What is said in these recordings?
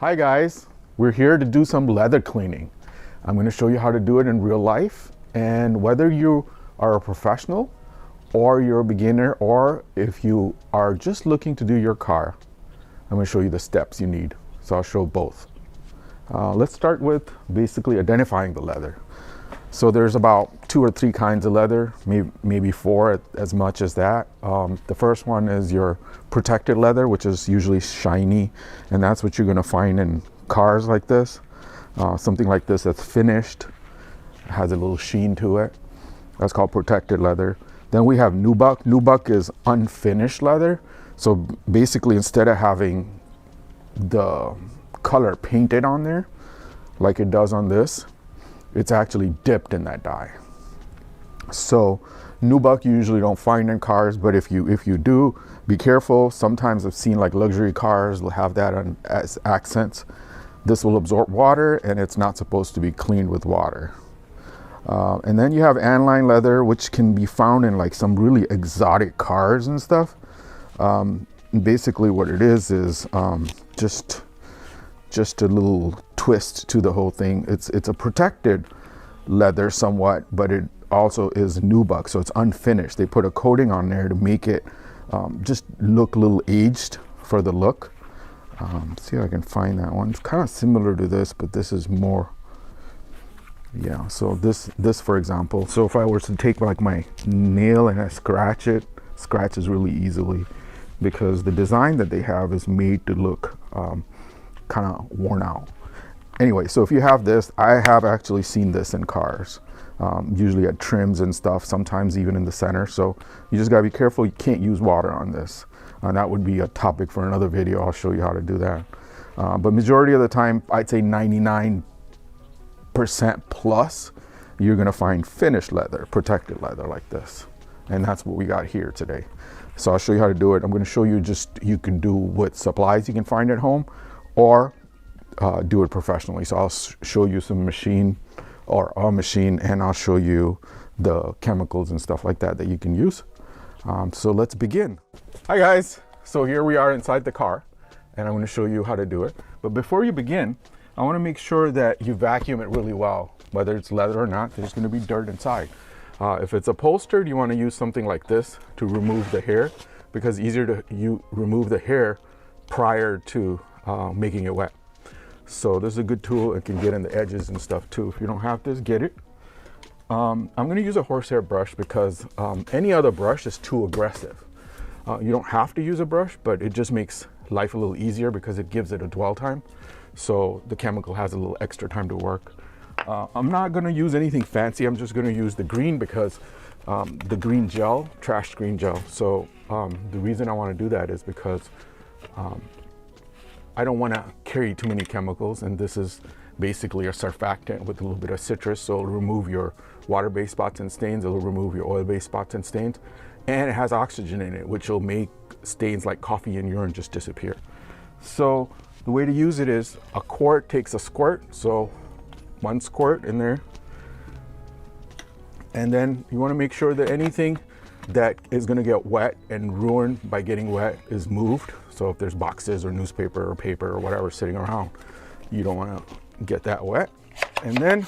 Hi guys, we're here to do some leather cleaning. I'm going to show you how to do it in real life, and whether you are a professional or you're a beginner, or if you are just looking to do your car, I'm going to show you the steps you need. So I'll show both. Let's start with basically identifying the leather. So there's about 2 or 3 kinds of leather, maybe 4 as much as that. The first one is your protected leather, which is usually shiny, and that's what you're going to find in cars like this. Something like this that's finished, has a little sheen to it. That's called protected leather. Then we have nubuck. Nubuck is unfinished leather. So basically, instead of having the color painted on there like it does on this, it's actually dipped in that dye. So nubuck you usually don't find in cars, but if you do, be careful. Sometimes I've seen like luxury cars will have that on as accents. This will absorb water, and it's not supposed to be cleaned with water. And then you have aniline leather, which can be found in like some really exotic cars and stuff. Basically what it is just a little twist to the whole thing. It's a protected leather somewhat, but it also is nubuck, so it's unfinished. They put a coating on there to make it just look a little aged for the look. See if I can find that one. It's kind of similar to this, but this is more, yeah. So this for example, so if I were to take like my nail and I scratch it, scratches really easily, because the design that they have is made to look kind of worn out. Anyway, so if you have this, I have actually seen this in cars, usually at trims and stuff, sometimes even in the center. So you just gotta be careful. You can't use water on this. That would be a topic for another video. I'll show you how to do that. But majority of the time, I'd say 99% plus, you're gonna find finished leather, protected leather like this. And that's what we got here today. So I'll show you how to do it. I'm gonna show you you can do what supplies you can find at home, or do it professionally. So I'll show you some machine, or a machine, and I'll show you the chemicals and stuff like that you can use. So let's begin. Hi guys, so here we are inside the car, and I'm going to show you how to do it. But before you begin, I want to make sure that you vacuum it really well. Whether it's leather or not, there's going to be dirt inside. If it's upholstered, you want to use something like this to remove the hair, because it's easier to remove the hair prior to making it wet. So this is a good tool. It can get in the edges and stuff too. If you don't have this, get it. I'm going to use a horsehair brush because any other brush is too aggressive. You don't have to use a brush, but it just makes life a little easier because it gives it a dwell time. So the chemical has a little extra time to work. I'm not going to use anything fancy. I'm just going to use the green because the green gel, trash green gel. So the reason I want to do that is because I don't want to carry too many chemicals, and this is basically a surfactant with a little bit of citrus, so it'll remove your water-based spots and stains, it'll remove your oil-based spots and stains, and it has oxygen in it, which will make stains like coffee and urine just disappear. So the way to use it is a quart takes a squirt, so 1 squirt in there, and then you want to make sure that anything that is going to get wet and ruined by getting wet is moved. So if there's boxes or newspaper or paper or whatever sitting around, you don't want to get that wet. And then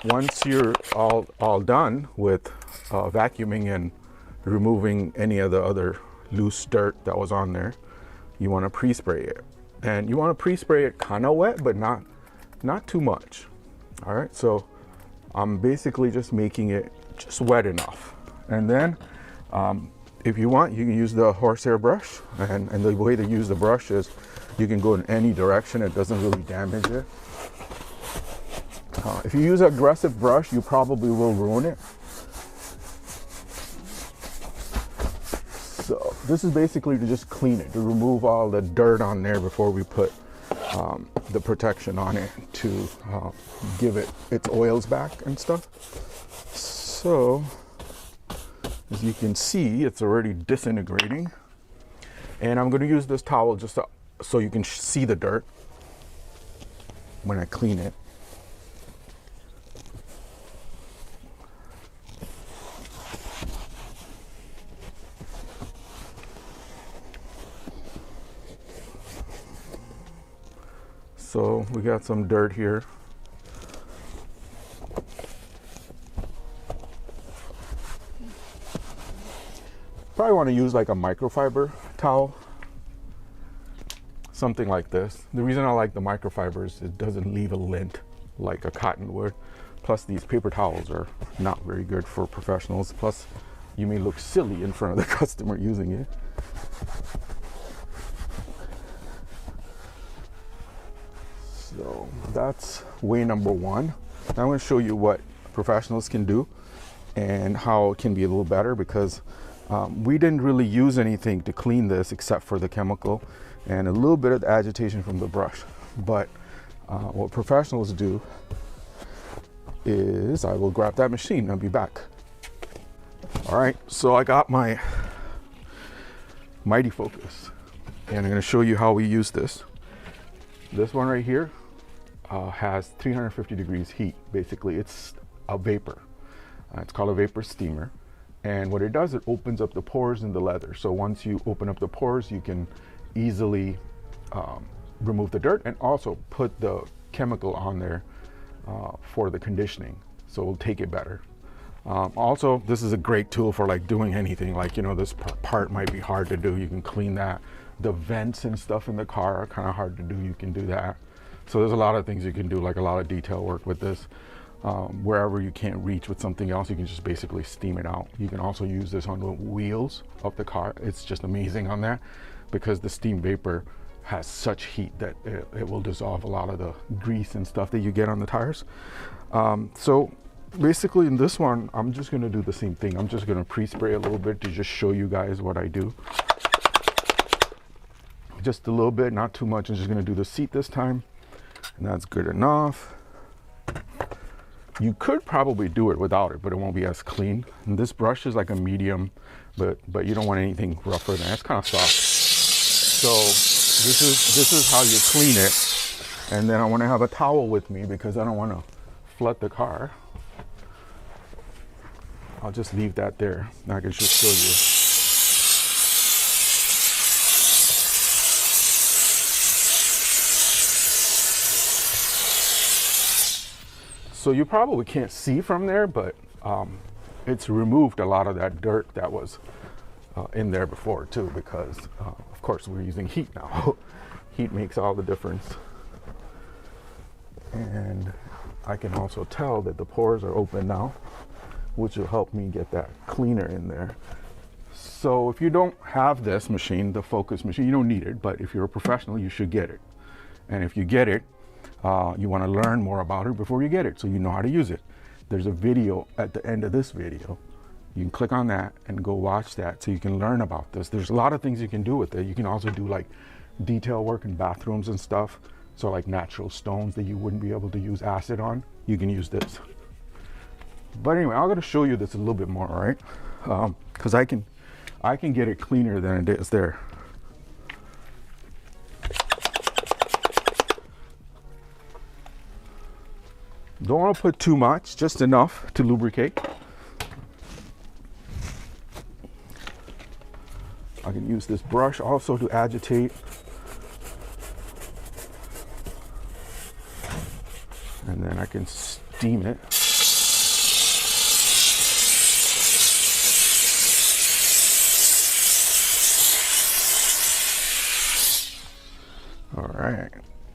once you're all done with vacuuming and removing any of the other loose dirt that was on there, you want to pre-spray it. And you want to pre-spray it kind of wet, but not too much. All right, so I'm basically just making it just wet enough. And then if you want, you can use the horsehair brush, and the way to use the brush is you can go in any direction. It doesn't really damage it. If you use an aggressive brush, you probably will ruin it. So this is basically to just clean it, to remove all the dirt on there before we put the protection on it, to give it its oils back and stuff. So as you can see, it's already disintegrating, and I'm going to use this towel just so you can see the dirt when I clean it. we got some dirt here. Probably want to use like a microfiber towel, something like this. The reason I like the microfiber is it doesn't leave a lint like a cotton would. Plus these paper towels are not very good for professionals. Plus you may look silly in front of the customer using it. So that's way number one. Now I'm going to show you what professionals can do and how it can be a little better, because we didn't really use anything to clean this except for the chemical and a little bit of the agitation from the brush. But what professionals do is, I will grab that machine and I'll be back. All right, so I got my Mighty Focus and I'm going to show you how we use this. This one right here has 350 degrees heat. Basically, it's a vapor. It's called a vapor steamer. And what it does, it opens up the pores in the leather. So once you open up the pores, you can easily remove the dirt and also put the chemical on there for the conditioning. So it'll take it better. Also, this is a great tool for like doing anything. Like, you know, this part might be hard to do. You can clean that. The vents and stuff in the car are kind of hard to do. You can do that. So there's a lot of things you can do, like a lot of detail work with this. Wherever you can't reach with something else, you can just basically steam it out. You can also use this on the wheels of the car. It's just amazing on that, because the steam vapor has such heat that it will dissolve a lot of the grease and stuff that you get on the tires. So basically in this one, I'm just going to do the same thing. I'm just going to pre-spray a little bit to just show you guys what I do. Just a little bit, not too much. I'm just going to do the seat this time, and that's good enough. You could probably do it without it, but it won't be as clean. And this brush is like a medium, but you don't want anything rougher than that. It's kind of soft. So this is how you clean it. And then I want to have a towel with me because I don't want to flood the car. I'll just leave that there. Now I can just show you. So you probably can't see from there, but it's removed a lot of that dirt that was in there before too, because of course we're using heat now. Heat makes all the difference. And I can also tell that the pores are open now, which will help me get that cleaner in there. So if you don't have this machine, the Focus machine, you don't need it, but if you're a professional, you should get it. And if you get it, you want to learn more about it before you get it, so you know how to use it. There's a video at the end of this video. You can click on that and go watch that so you can learn about this. There's a lot of things you can do with it. You can also do like detail work in bathrooms and stuff. So like natural stones that you wouldn't be able to use acid on, you can use this. But anyway, I'm going to show you this a little bit more, all right? Because I can get it cleaner than it is there. Don't want to put too much, just enough to lubricate. I can use this brush also to agitate. And then I can steam it. All right,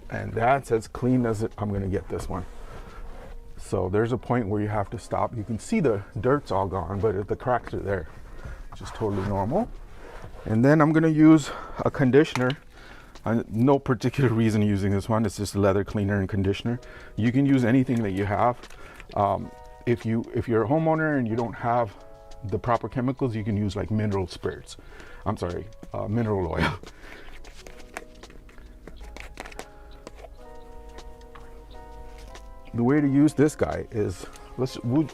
and that's as clean as I'm going to get this one. So there's a point where you have to stop. You can see the dirt's all gone, but the cracks are there, which is totally normal. And then I'm going to use a conditioner. No particular reason using this one. It's just leather cleaner and conditioner. You can use anything that you have. If you're a homeowner and you don't have the proper chemicals, you can use like mineral spirits. I'm sorry, mineral oil. The way to use this guy is,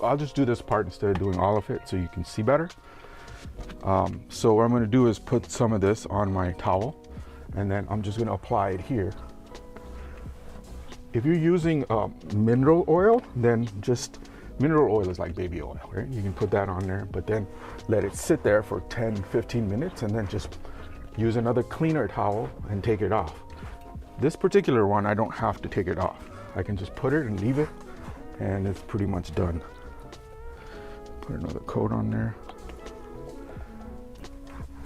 I'll just do this part instead of doing all of it so you can see better. So what I'm going to do is put some of this on my towel, and then I'm just going to apply it here. If you're using mineral oil, then just mineral oil is like baby oil, right? You can put that on there, but then let it sit there for 10-15 minutes and then just use another cleaner towel and take it off. This particular one, I don't have to take it off. I can just put it and leave it, and it's pretty much done. Put another coat on there.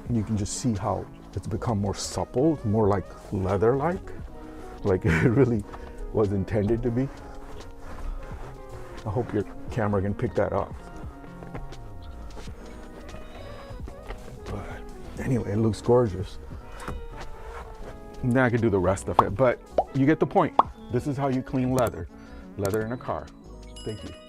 And you can just see how it's become more supple, more like leather-like it really was intended to be. I hope your camera can pick that up. But anyway, it looks gorgeous. Now I can do the rest of it, but you get the point. This is how you clean leather in a car. Thank you.